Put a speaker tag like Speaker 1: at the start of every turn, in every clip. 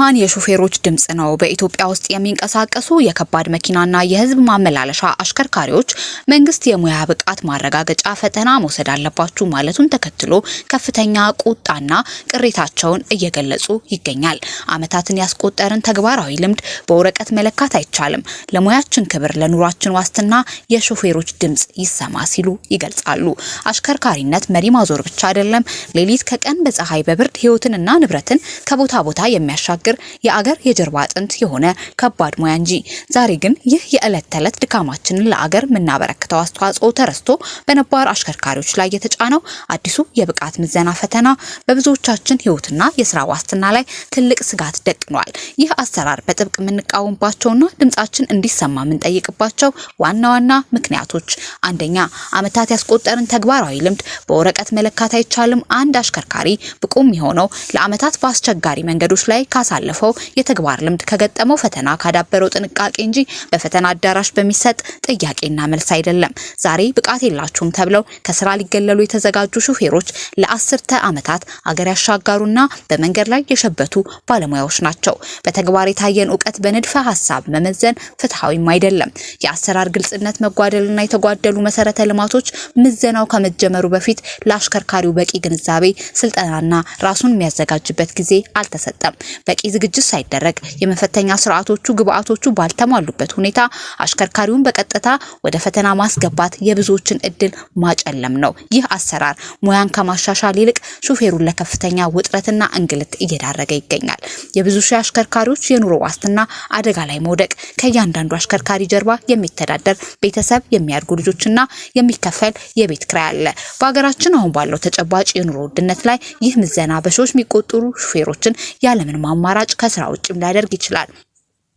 Speaker 1: ማን የሾፌሮች ድምጽ ነው። በኢትዮጵያ ውስጥ የሚንቀሳቀሱ የከባድ መኪናና የህዝብ ማመላለሻ አሽከርካሪዎች መንግስት የሙያ ብቃት ማረጋገጫ ፈተና መውሰድ አለባችሁ ማለቱን ተከትሎ ከፍተኛ ቁጣና ቅሬታቸውን እየገለጹ ይገኛል። አመታትን ያስቆጠረን ተግባራዊ ልምድ በወረቀት መለካት አይቻልም። ለሙያችን ክብር፣ ለኑሯችን ዋስትና የሾፌሮች ድምጽ ይሰማ ሲሉ ይገልጻሉ። አሽከርካሪነት መሪ ማዞር ብቻ አይደለም። ሌሊት ከቀን በፀሐይ በብርድ ህይወትንና ንብረትን ከቦታ ቦታ የሚያሻግር የአገር የጀርባ አጥንት የሆነ ከባድ ሙያ እንጂ። ዛሬ ግን ይህ የዕለት ተዕለት ድካማችንን ለአገር ምናበረክተው አስተዋጽኦ ተረስቶ በነባር አሽከርካሪዎች ላይ የተጫነው አዲሱ የብቃት ምዘና ፈተና በብዙዎቻችን ህይወትና የስራ ዋስትና ላይ ትልቅ ስጋት ደቅኗል። ይህ አሰራር በጥብቅ የምንቃወምባቸውና ድምጻችን እንዲሰማ የምንጠይቅባቸው ዋና ዋና ምክንያቶች፣ አንደኛ፣ አመታት ያስቆጠረን ተግባራዊ ልምድ በወረቀት መለካት አይቻልም። አንድ አሽከርካሪ ብቁም የሆነው ለአመታት በአስቸጋሪ መንገዶች ላይ ካሳለፈው የተግባር ልምድ ከገጠመው ፈተና ካዳበረው ጥንቃቄ እንጂ በፈተና አዳራሽ በሚሰጥ ጥያቄና መልስ አይደለም። ዛሬ ብቃት የላችሁም ተብለው ከስራ ሊገለሉ የተዘጋጁ ሹፌሮች ለአስርተ አመታት አገር ያሻጋሩና በመንገድ ላይ የሸበቱ ባለሙያዎች ናቸው። በተግባር የታየን ዕውቀት በንድፈ ሐሳብ መመዘን ፍትሃዊም አይደለም። የአሰራር ግልጽነት መጓደልና የተጓደሉ መሰረተ ልማቶች ምዘናው ከመጀመሩ በፊት ለአሽከርካሪው በቂ ግንዛቤ፣ ስልጠናና ራሱን የሚያዘጋጅበት ጊዜ አልተሰጠም። በቂ ዝግጅት ሳይደረግ የመፈተኛ ስርዓቶቹ ግብአቶቹ ባልተሟሉበት ሁኔታ አሽከርካሪውን በቀጥታ ወደ ፈተና ማስገባት የብዙዎችን እድል ማጨለም ነው። ይህ አሰራር ሙያን ከማሻሻል ይልቅ ሹፌሩን ለከፍተኛ ውጥረትና እንግልት እየዳረገ ይገኛል። የብዙ ሺህ አሽከርካሪዎች የኑሮ ዋስትና አደጋ ላይ መውደቅ፣ ከእያንዳንዱ አሽከርካሪ ጀርባ የሚተዳደር ቤተሰብ፣ የሚያድጉ ልጆችና የሚከፈል የቤት ኪራይ አለ። በሀገራችን አሁን ባለው ተጨባጭ የኑሮ ውድነት ላይ ይህ ምዘና በሺዎች የሚቆጠሩ ሹፌሮችን ያለምንም አማራጭ ከስራ ውጭም ሊያደርግ ይችላል።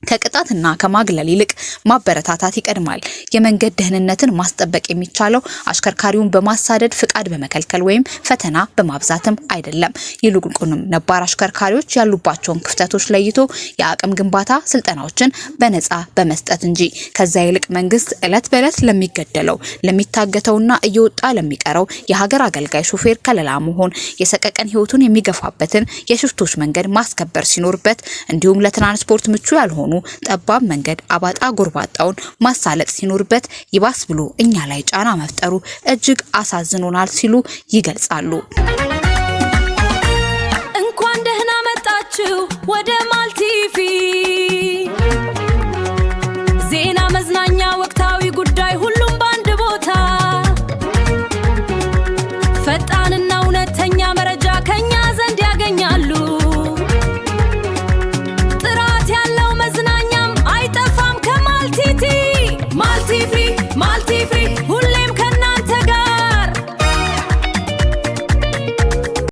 Speaker 1: ከቅጣትና ከማግለል ይልቅ ማበረታታት ይቀድማል። የመንገድ ደህንነትን ማስጠበቅ የሚቻለው አሽከርካሪውን በማሳደድ ፍቃድ በመከልከል ወይም ፈተና በማብዛትም አይደለም። ይልቁንም ነባር አሽከርካሪዎች ያሉባቸውን ክፍተቶች ለይቶ የአቅም ግንባታ ስልጠናዎችን በነፃ በመስጠት እንጂ። ከዛ ይልቅ መንግስት እለት በእለት ለሚገደለው፣ ለሚታገተውና እየወጣ ለሚቀረው የሀገር አገልጋይ ሾፌር ከለላ መሆን፣ የሰቀቀን ህይወቱን የሚገፋበትን የሽፍቶች መንገድ ማስከበር ሲኖርበት፣ እንዲሁም ለትራንስፖርት ምቹ ያልሆኑ ጠባብ መንገድ አባጣ ጎርባጣውን ማሳለጥ ሲኖርበት ይባስ ብሎ እኛ ላይ ጫና መፍጠሩ እጅግ አሳዝኖናል ሲሉ ይገልጻሉ።
Speaker 2: እንኳን ደህና መጣችሁ ወደ ማልቲ